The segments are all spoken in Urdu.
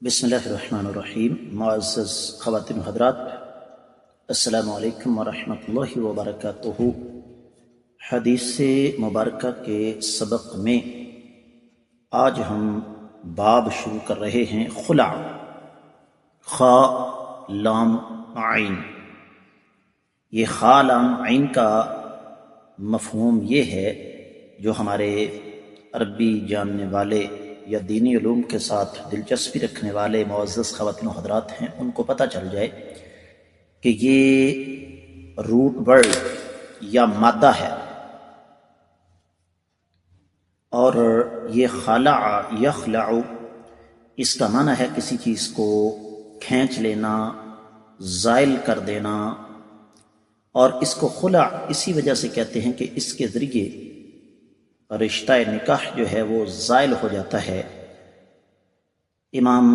بسم اللہ الرحمن الرحیم۔ معزز خواتین و حضرات، السلام علیکم ورحمۃ اللہ وبرکاتہ۔ حدیث مبارکہ کے سبق میں آج ہم باب شروع کر رہے ہیں خلع، خا لام عین۔ یہ خا لام عین کا مفہوم یہ ہے، جو ہمارے عربی جاننے والے یا دینی علوم کے ساتھ دلچسپی رکھنے والے معزز خواتین و حضرات ہیں، ان کو پتہ چل جائے کہ یہ روٹ ورڈ یا مادہ ہے، اور یہ خلع یخلع، اس کا معنی ہے کسی چیز کو کھینچ لینا، زائل کر دینا، اور اس کو خلع اسی وجہ سے کہتے ہیں کہ اس کے ذریعے رشتہ نکاح جو ہے وہ زائل ہو جاتا ہے۔ امام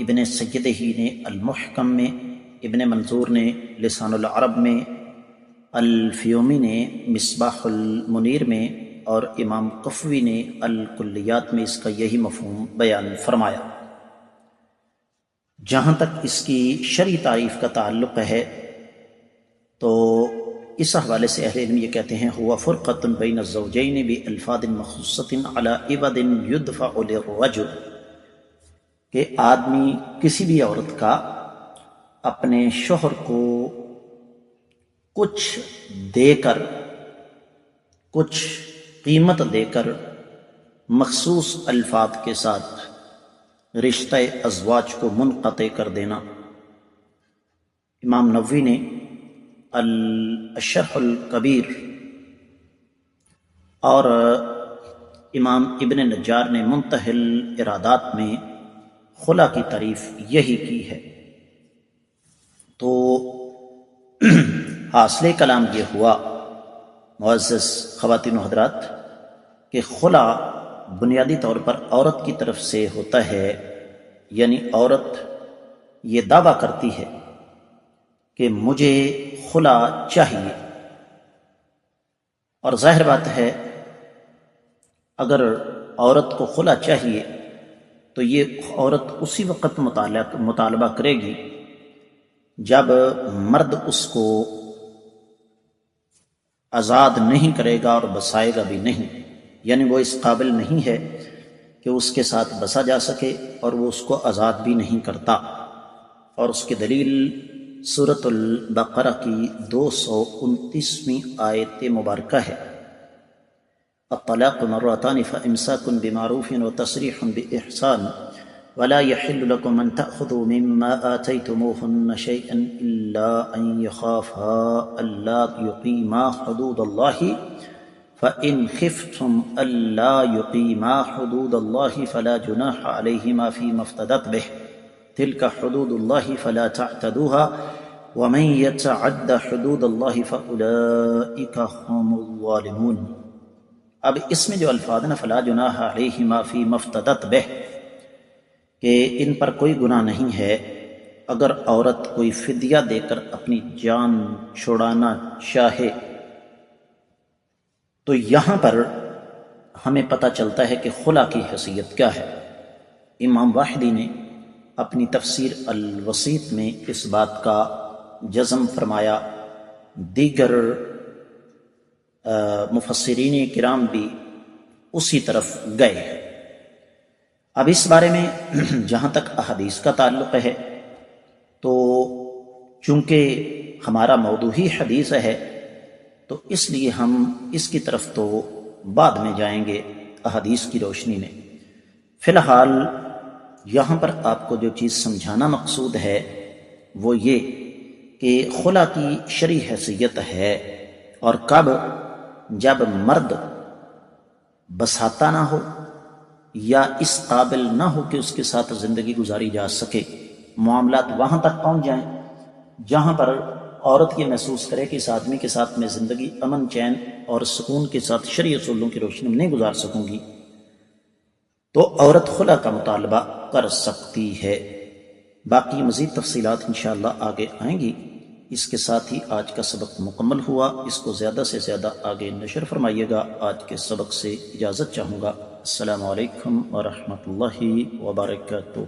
ابن سیدہ نے المحکم میں، ابن منظور نے لسان العرب میں، الفیومی نے مصباح المنیر میں، اور امام قفوی نے الکلیات میں اس کا یہی مفہوم بیان فرمایا۔ جہاں تک اس کی شرعی تعریف کا تعلق ہے تو اس حوالے سے اہل علم یہ کہتے ہیں ہوا فرقۃ بین الزوجین بالفاظ مخصوصۃ علی عوض یدفع للرجل، کہ آدمی کسی بھی عورت کا اپنے شوہر کو کچھ دے کر، کچھ قیمت دے کر، مخصوص الفاظ کے ساتھ رشتہ ازواج کو منقطع کر دینا۔ امام نووی نے الشرح الکبیر اور امام ابن نجار نے منتہی الارادات میں خلع کی تعریف یہی کی ہے۔ تو حاصل کلام یہ ہوا معزز خواتین و حضرات کہ خلع بنیادی طور پر عورت کی طرف سے ہوتا ہے، یعنی عورت یہ دعویٰ کرتی ہے کہ مجھے خلع چاہیے، اور ظاہر بات ہے اگر عورت کو خلع چاہیے تو یہ عورت اسی وقت مطالبہ کرے گی جب مرد اس کو آزاد نہیں کرے گا اور بسائے گا بھی نہیں، یعنی وہ اس قابل نہیں ہے کہ اس کے ساتھ بسا جا سکے، اور وہ اس کو آزاد بھی نہیں کرتا۔ اور اس کی دلیل سورۃ البقرہ کی 229ویں آیت مبارکہ ہے، الطلاق مرتان فامساک بمعروف وتسریح باحسان ولا يحل لكم ان تأخذوا مما آتيتموهن شيئا الا ان يخافا الا يقيما حدود الله فإن خفتم الا يقيما حدود الله فلا جناح عليهما فيما افتدت به تلك حدود الله فلا تعتدوها ومن يتعد حدود الله فأولئك هم الظالمون۔ اب اس میں جو الفاظ نا فلا جناح علیہما فیما افتدت بہ، کہ ان پر کوئی گناہ نہیں ہے اگر عورت کوئی فدیہ دے کر اپنی جان چھڑانا چاہے، تو یہاں پر ہمیں پتہ چلتا ہے کہ خلع کی حیثیت کیا ہے۔ امام واحدی نے اپنی تفسیر الوسیط میں اس بات کا جزم فرمایا، دیگر مفسرین کرام بھی اسی طرف گئے۔ اب اس بارے میں جہاں تک احادیث کا تعلق ہے تو چونکہ ہمارا موضوع ہی حدیث ہے تو اس لیے ہم اس کی طرف تو بعد میں جائیں گے احادیث کی روشنی میں۔ فی الحال یہاں پر آپ کو جو چیز سمجھانا مقصود ہے وہ یہ کہ خلع کی شرعی حیثیت ہے، اور کب؟ جب مرد بساتا نہ ہو یا اس قابل نہ ہو کہ اس کے ساتھ زندگی گزاری جا سکے، معاملات وہاں تک پہنچ جائیں جہاں پر عورت یہ محسوس کرے کہ اس آدمی کے ساتھ میں زندگی امن چین اور سکون کے ساتھ شرعی اصولوں کی روشنی میں نہیں گزار سکوں گی، تو عورت خلع کا مطالبہ کر سکتی ہے۔ باقی مزید تفصیلات انشاءاللہ آگے آئیں گی۔ اس کے ساتھ ہی آج کا سبق مکمل ہوا، اس کو زیادہ سے زیادہ آگے نشر فرمائیے گا۔ آج کے سبق سے اجازت چاہوں گا۔ السلام علیکم ورحمۃ اللہ وبرکاتہ۔